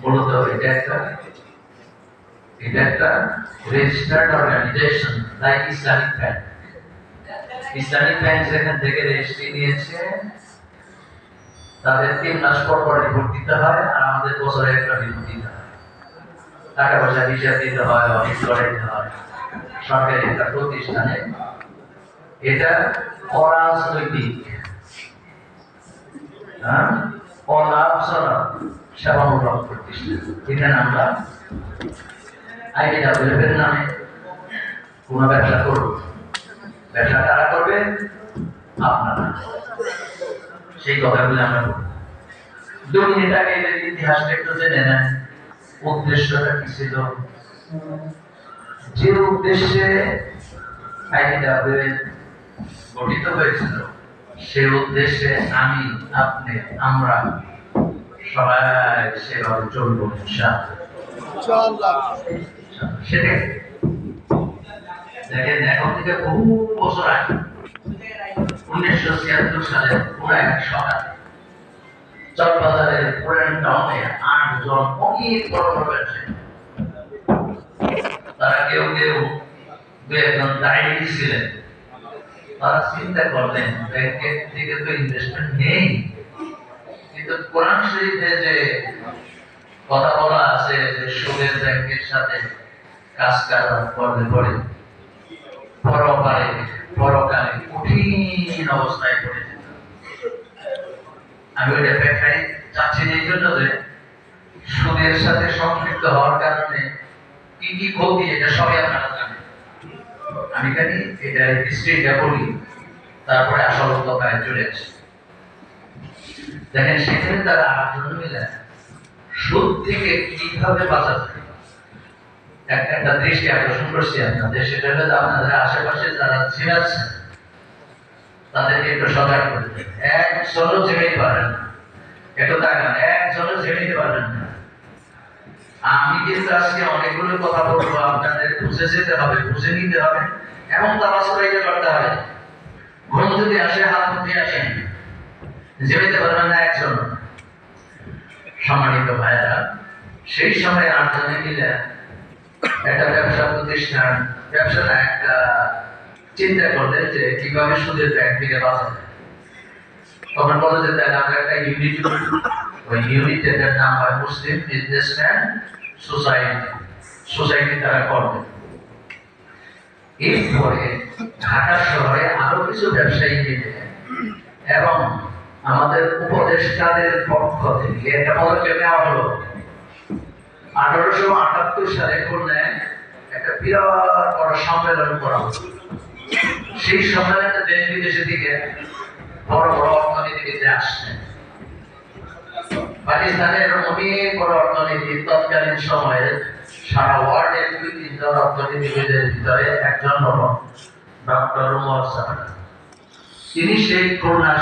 মূলত এটা একটা registered organization like Islamic bank. Islamic bank যেখান থেকে রেজিস্ট্রি নিয়েছে তাদের 3 মাস পর পর রিপোর্ট দিতে হয়, আর আমাদের বছরে একটা রিপোর্ট দিতে হয়। টাকা পয়সা হিসাব দিতে হয়, অফিস করে দিতে হয়। সরকারি একটা প্রতিষ্ঠানে এটা অরাজনৈতিক অলাভজনক সেবামূলক প্রতিষ্ঠান। এখানে আমরা আইডিডব্লিউএফ নামে কোন ব্যবসা করব, ব্যবসা কারা করবে? আপনারা। সেই কথাগুলো আমরা বলব। 2 মিনিট আগে এর ইতিহাসটা একটু জেনে নেন। উদ্দেশ্যটা কি ছিল? যে উদ্দেশ্যে আইডিডব্লিউএফ গঠিত হয়েছিল সে উদ্দেশ্যে আমি, আপনি, আমরা সবাই সেভাবে চলবো ইনশাআল্লাহ। সেটাই দেখেন, এখন থেকে বহু বছর আগে 1976 সালে পুরো এক সকালে চকবাজারের পুরান টাউনে 8 জন অনেক বড় বড় ব্যবসায়ী, তারা কেউ কেউ 2-1 দাঁড়িয়ে ছিলেন। তারা চিন্তা করলেন ব্যাংকের থেকে তো ইনভেস্টমেন্ট নেই, কিন্তু কোরআন শরীফে যে কথা বলা আছে যে সুদের ব্যাংকের সাথে কাজ করলে পরে পরকালে কঠিন অবস্থায় পড়ে যেত। আমি ওইটা ব্যাখ্যায় চাচ্ছি এই জন্য যে সুদের সাথে সম্পৃক্ত হওয়ার কারণে কি কি ক্ষতি এটা সবাই আপনারা জানেন। আমি খালি এটা হিস্ট্রিটা বলি, তারপরে আসল কথায় চলে আসি। দেখেন, সেখানে তারা 8 জন মিলে সুদ থেকে কিভাবে বাঁচাতে একটা দৃষ্টি আকর্ষণ করছি আপনাদের। সেটা হলো আপনাদের আশেপাশে যারা ঝিমাচ্ছে তাদেরকে একটু সজাগ করতে। একজনও ঝিমাইতে পারেন না, একটু তাকান, একজনও ঝিমাইতে পারেন না। আমি কিন্তু আজকে অনেকগুলো কথা বলবো, আপনাদের বুঝে যেতে হবে, বুঝে নিতে হবে, এবং তামাশাইতে করতে হবে। ঘুম যদি আসে হাত মুখে আসেন, ঝিমাইতে পারবেন না একজন। সম্মানিত ভাইরা, সেই সময় 8 জনে মিলে একটা ব্যবসা প্রতিষ্ঠান, ব্যবসাটা একটা চিন্তা করলেন যে কিভাবে সুদের ব্যাংক থেকে বাঁচা যায়। তখন বলে যে তাহলে আমরা একটা ইউনিট, ওই ইউনিটের নাম হয় মুসলিম বিজনেসম্যান সোসাইটি তারা করবে। এরপরে ঢাকা শহরে আরো কিছু ব্যবসায়ী মিলে এবং আমাদের উপদেষ্টাদের পক্ষ থেকে একটা পদক্ষেপ নেওয়া হলো। 1878 সালে খুলনায় একটা বিরাট বড় সম্মেলন করা হলো। সেই সম্মেলনে দেশ বিদেশে থেকে বড় বড় অর্থনীতিবিদ আসছেন। পাকিস্তানের অনেক বড় অর্থনীতি তৎকালীন সময়ে সারা ওয়ার্ল্ডের 2-3 জন অর্থনীতিবিদের ভিতরে একজন হল ডক্টর উমর সাহেব। তিনি সেই খুলনার